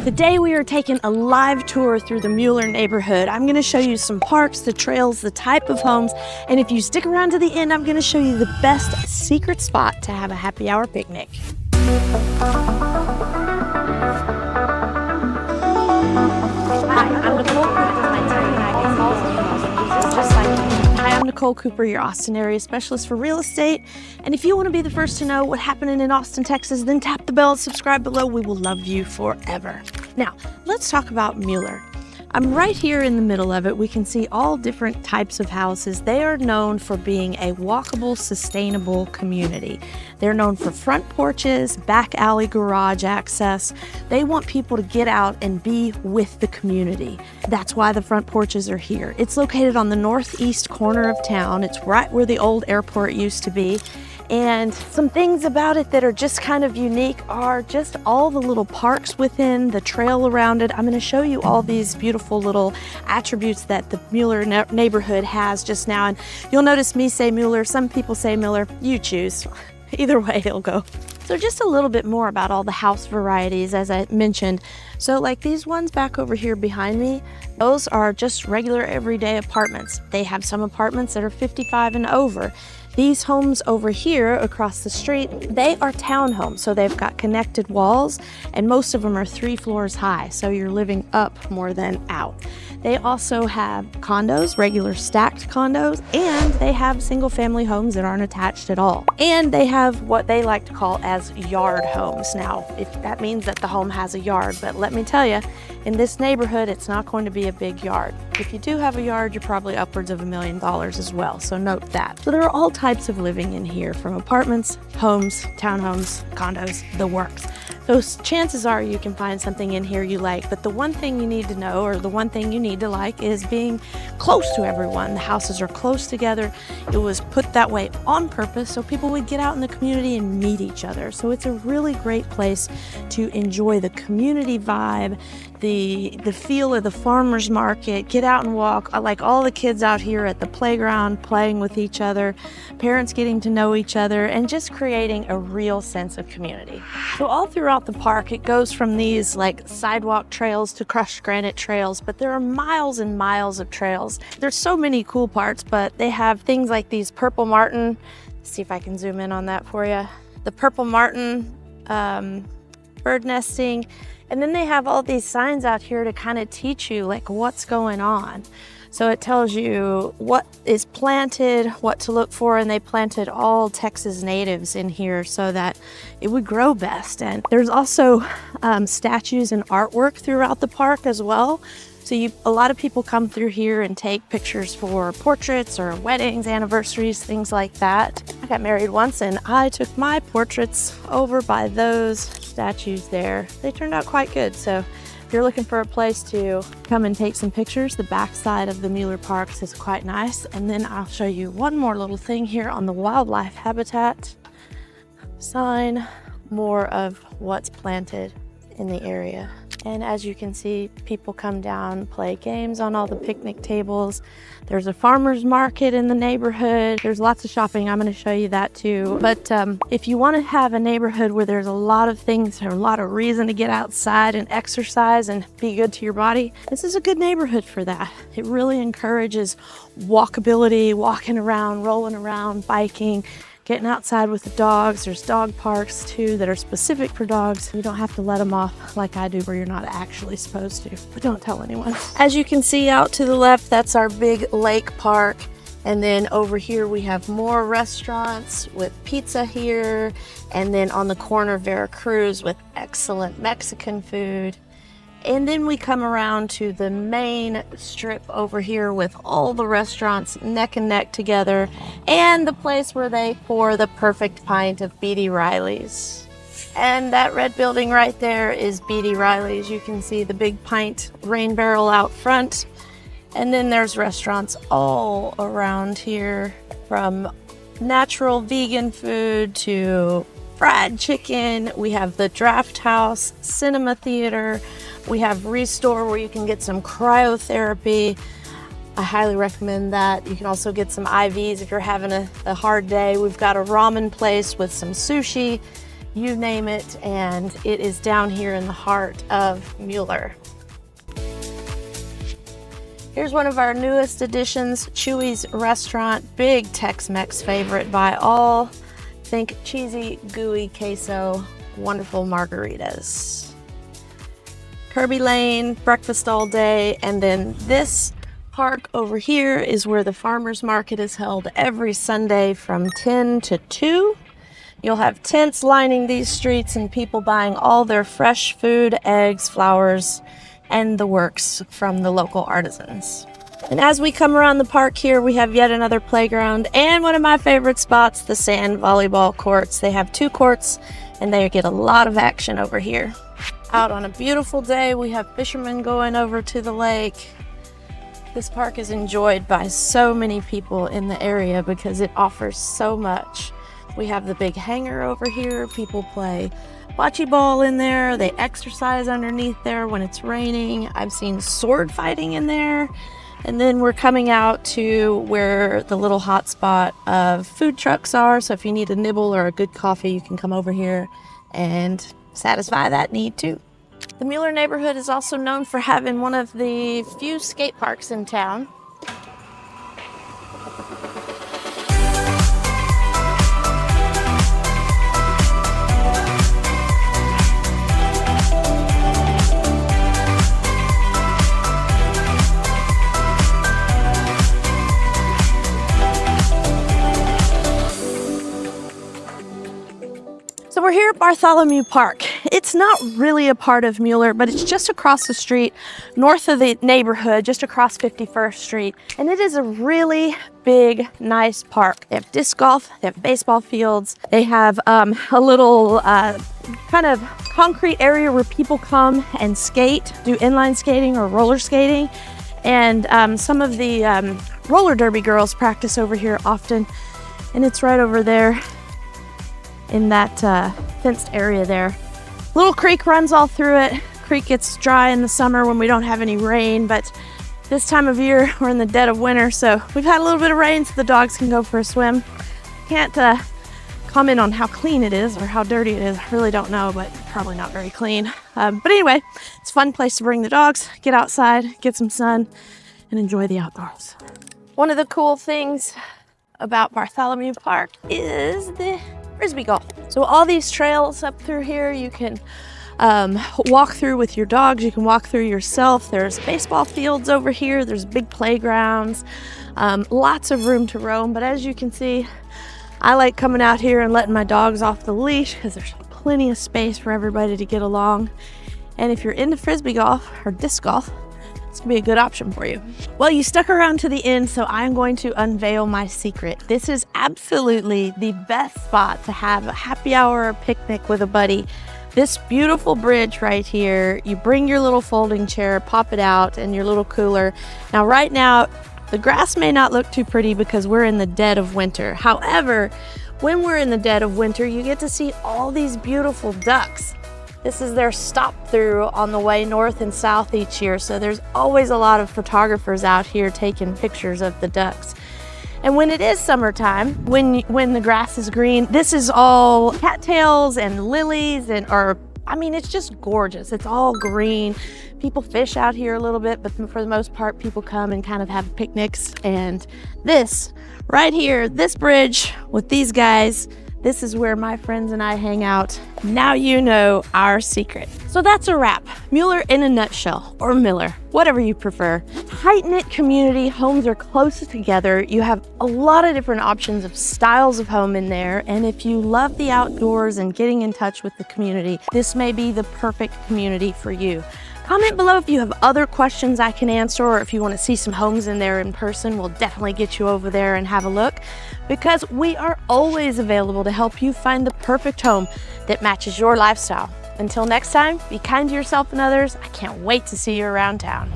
Today we are taking a live tour through the Mueller neighborhood. I'm going to show you some parks, the trails, the type of homes, and if you stick around to the end, I'm going to show you the best secret spot to have a happy hour picnic. Hi, I'm Nicole Cooper, your Austin area specialist for real estate. And if you want to be the first to know what's happening in Austin, Texas, then tap the bell and subscribe below. We will love you forever. Now, let's talk about Mueller. I'm right here in the middle of it. We can see all different types of houses. They are known for being a walkable, sustainable community. They're known for front porches, back alley garage access. They want people to get out and be with the community. That's why the front porches are here. It's located on the northeast corner of town. It's right where the old airport used to be. And some things about it that are just kind of unique are just all the little parks within, the trail around it. I'm going to show you all these beautiful little attributes that the Mueller neighborhood has just now. And you'll notice me say Mueller, some people say Miller, you choose. Either way it'll go. So just a little bit more about all the house varieties, as I mentioned. So like these ones back over here behind me, those are just regular everyday apartments. They have some apartments that are 55 and over. These homes over here across the street, they are townhomes. So they've got connected walls and most of them are 3 floors high. So you're living up more than out. They also have condos, regular stacked condos, and they have single family homes that aren't attached at all. And they have what they like to call as yard homes. Now, if that means that the home has a yard, but let me tell you, in this neighborhood, it's not going to be a big yard. If you do have a yard, you're probably upwards of $1 million as well, so note that. So there are all types of living in here, from apartments, homes, townhomes, condos, the works. So chances are you can find something in here you like, but the one thing you need to know, or the one thing you need to like, is being close to everyone. The houses are close together. It was put that way on purpose so people would get out in the community and meet each other. So it's a really great place to enjoy the community vibe, the feel of the farmers market, get out and walk. I like all the kids out here at the playground playing with each other, parents getting to know each other, and just creating a real sense of community. So all throughout the park, it goes from these like sidewalk trails to crushed granite trails, but there are miles and miles of trails. There's so many cool parts, but they have things like these purple martin. Let's see if I can zoom in on that for you. The purple martin, bird nesting. And then they have all these signs out here to kind of teach you like what's going on. So it tells you what is planted, what to look for, and they planted all Texas natives in here so that it would grow best. And there's also statues and artwork throughout the park as well. So a lot of people come through here and take pictures for portraits or weddings, anniversaries, things like that. I got married once and I took my portraits over by those statues there. They turned out quite good. So if you're looking for a place to come and take some pictures, the backside of the Mueller Parks is quite nice. And then I'll show you one more little thing here on the wildlife habitat sign, more of what's planted in the area. And as you can see, people come down, play games on all the picnic tables. There's a farmer's market in the neighborhood. There's lots of shopping. I'm going to show you that too. But if you want to have a neighborhood where there's a lot of things, or a lot of reason to get outside and exercise and be good to your body, this is a good neighborhood for that. It really encourages walkability, walking around, rolling around, biking, getting outside with the dogs. There's dog parks too that are specific for dogs. You don't have to let them off like I do where you're not actually supposed to, but don't tell anyone. As you can see out to the left, that's our big lake park. And then over here we have more restaurants with pizza here. And then on the corner, Veracruz with excellent Mexican food. And then we come around to the main strip over here with all the restaurants neck and neck together, and the place where they pour the perfect pint of B.D. Riley's. And that red building right there is B.D. Riley's. You can see the big pint rain barrel out front. And then there's restaurants all around here, from natural vegan food to fried chicken. We have the Draft House, Cinema Theater. We have Restore where you can get some cryotherapy. I highly recommend that. You can also get some IVs if you're having a hard day. We've got a ramen place with some sushi. you name it, and it is down here in the heart of Mueller. Here's one of our newest additions, Chewy's Restaurant, big Tex-Mex favorite by all. Think cheesy, gooey queso, wonderful margaritas. Kirby Lane, breakfast all day, and then this park over here is where the Farmers Market is held every Sunday from 10 to 2. You'll have tents lining these streets and people buying all their fresh food, eggs, flowers, and the works from the local artisans. And as we come around the park here, we have yet another playground and one of my favorite spots, the sand volleyball courts. They have 2 courts and they get a lot of action over here. Out on a beautiful day, we have fishermen going over to the lake. This park is enjoyed by so many people in the area because it offers so much. We have the big hangar over here. People play bocce ball in there. They exercise underneath there when it's raining. I've seen sword fighting in there. And then we're coming out to where the little hot spot of food trucks are. So if you need a nibble or a good coffee, you can come over here and satisfy that need too. The Mueller neighborhood is also known for having one of the few skate parks in town. So we're here at Bartholomew Park. It's not really a part of Mueller, but it's just across the street, north of the neighborhood, just across 51st Street. And it is a really big, nice park. They have disc golf, they have baseball fields, they have a little kind of concrete area where people come and skate, do inline skating or roller skating. And some of the roller derby girls practice over here often. And it's right over there in that fenced area there. Little creek runs all through it. Creek gets dry in the summer when we don't have any rain, but this time of year we're in the dead of winter, so we've had a little bit of rain so the dogs can go for a swim. Can't comment on how clean it is or how dirty it is. I really don't know, but probably not very clean. But anyway, it's a fun place to bring the dogs, get outside, get some sun, and enjoy the outdoors. One of the cool things about Bartholomew Park is the Frisbee golf. So all these trails up through here, you can walk through with your dogs, you can walk through yourself. There's baseball fields over here, there's big playgrounds, lots of room to roam. But as you can see, I like coming out here and letting my dogs off the leash because there's plenty of space for everybody to get along. And if you're into Frisbee golf or disc golf, it's gonna be a good option for you. Well, you stuck around to the end, so I'm going to unveil my secret. This is absolutely the best spot to have a happy hour or picnic with a buddy. This beautiful bridge right here, you bring your little folding chair, pop it out, and your little cooler. Now, right now, the grass may not look too pretty because we're in the dead of winter. However, when we're in the dead of winter, you get to see all these beautiful ducks. This is their stop through on the way north and south each year. So there's always a lot of photographers out here taking pictures of the ducks. And when it is summertime, when the grass is green, this is all cattails and lilies it's just gorgeous. It's all green. People fish out here a little bit, but for the most part, people come and kind of have picnics. And this right here, this bridge with these guys, this is where my friends and I hang out. Now you know our secret. So that's a wrap. Mueller in a nutshell, or Miller, whatever you prefer. Tight-knit community, homes are close together. You have a lot of different options of styles of home in there. And if you love the outdoors and getting in touch with the community, this may be the perfect community for you. Comment below if you have other questions I can answer, or if you want to see some homes in there in person. We'll definitely get you over there and have a look, because we are always available to help you find the perfect home that matches your lifestyle. Until next time, be kind to yourself and others. I can't wait to see you around town.